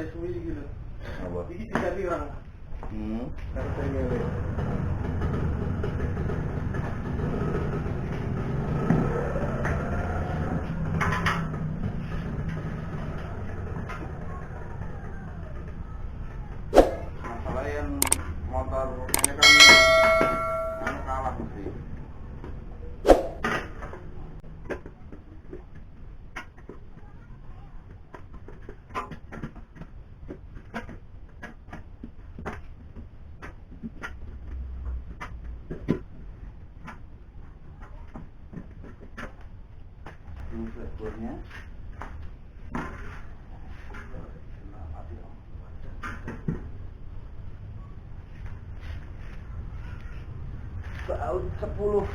ada suwi gitu. Apa? Iki tiga pirang. Harganya weh. Masalah yang motor ini kan kalah mesti. Buatnya baut 10.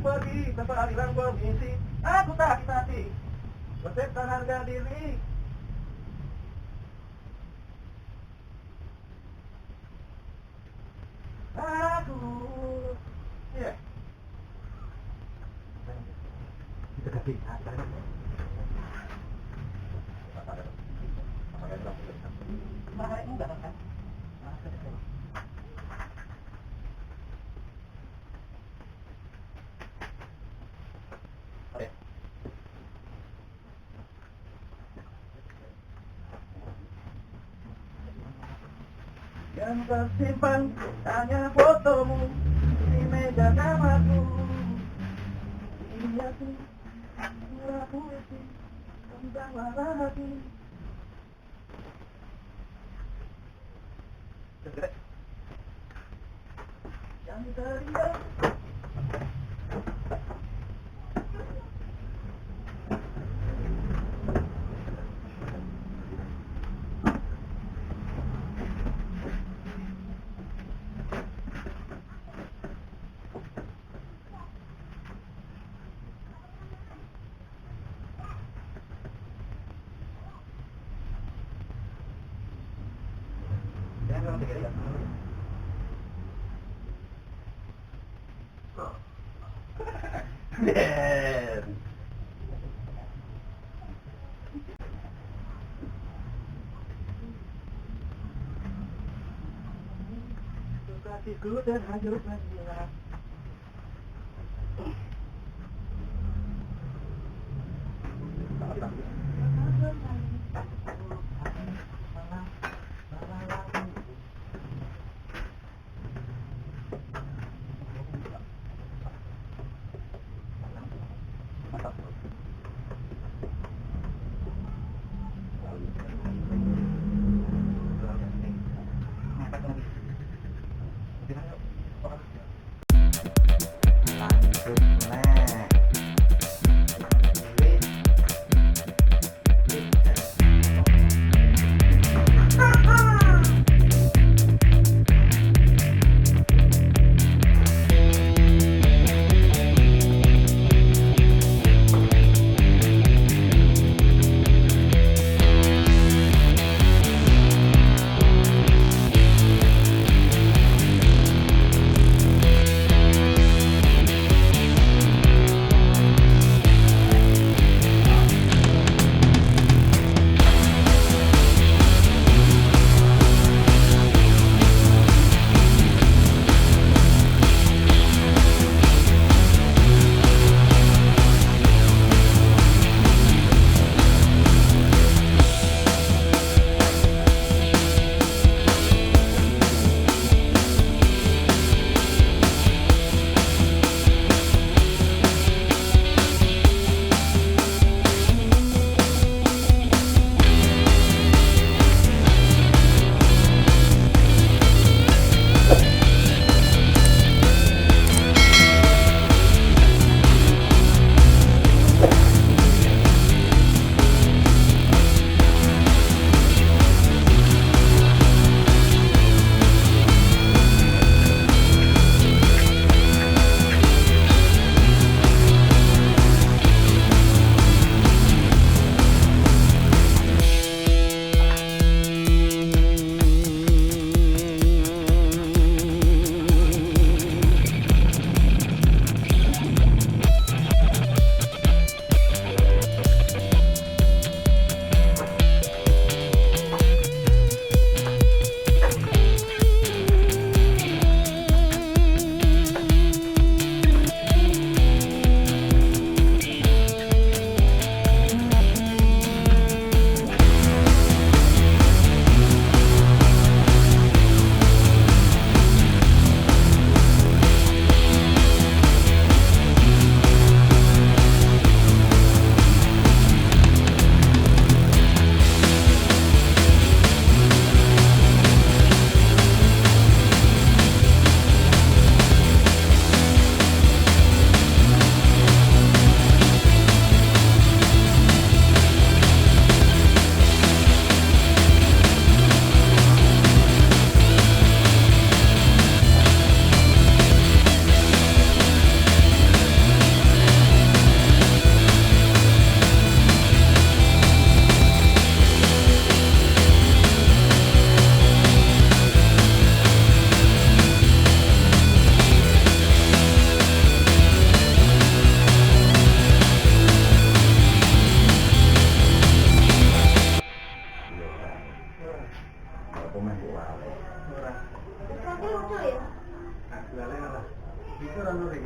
pergi tanpa hilang permisi. Aku tak hati bersetan harga diri. Aku ya. Kita kasih yang tersimpan hanya fotomu di meja kamarku. Iya sih, aku itu tentang marah hati. Yang teriak kasihku dan hanyut menjilat.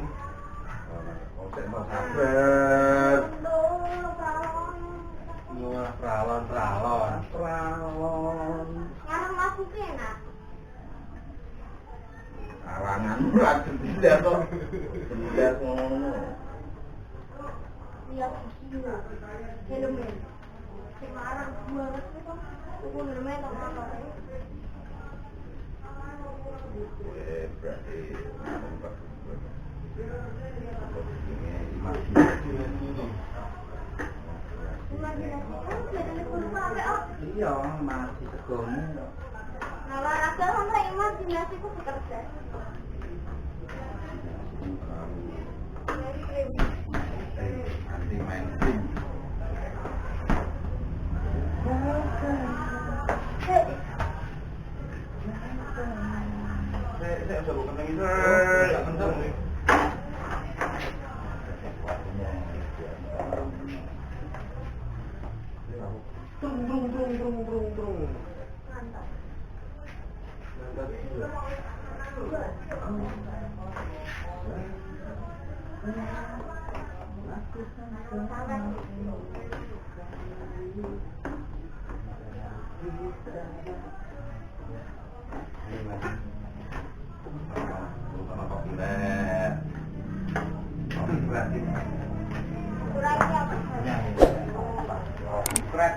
Kok mau sabar. Wah, pralon. Sekarang masuk enak. Karangan lagi tidak kok. Tidak ngono. Lihat video. Fenomen. Sekarang banget itu. Aku fenomen atau apa? Berarti Iya, masih tegomu. Nah, olahraga sama imajinasi ku bekerja. anti mainstream. Saya bisa bukan lagi. Enggak kencang nih. Brung. Mantap. Kurangnya apa? Keren.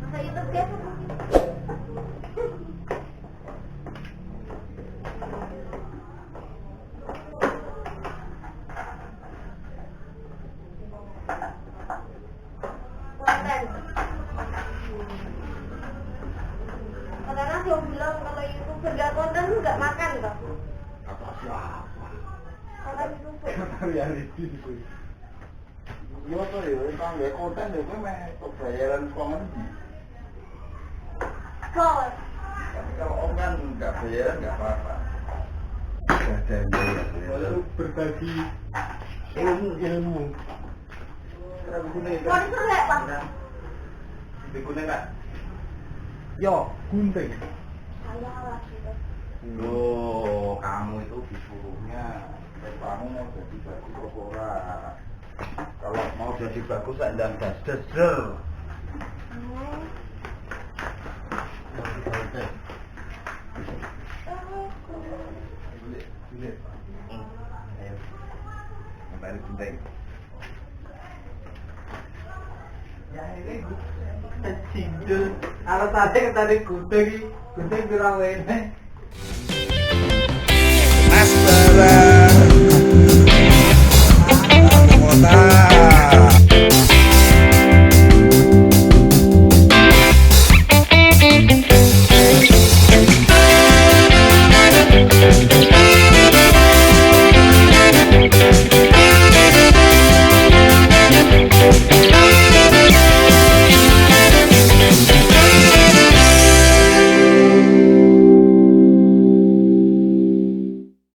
Masa YouTube biasa tuh. Konten. Karena dia bilang kalau YouTuber gak konten gak makan kok. Kata siapa? Kata YouTuber. Reality itu. Iya tuh ya, kalau nggak konten ya gue mah kebayaran konten. Bos. Tapi kalau om kan nggak bayaran nggak apa-apa. Ada Lalu berbagi ilmu. Kenapa kuning itu? Kau disuruh nggak, Pak? Di kuning nggak? Yo, gunting. Saya alas gitu. Loh, kamu itu disuruhnya kamu mau jadi bagus opora. Kalau mau jadi bagus andang das-dasar. Ayo. Kembali gunting. Ya ini cindel. Alasannya tadi gunting pirang wene. Mas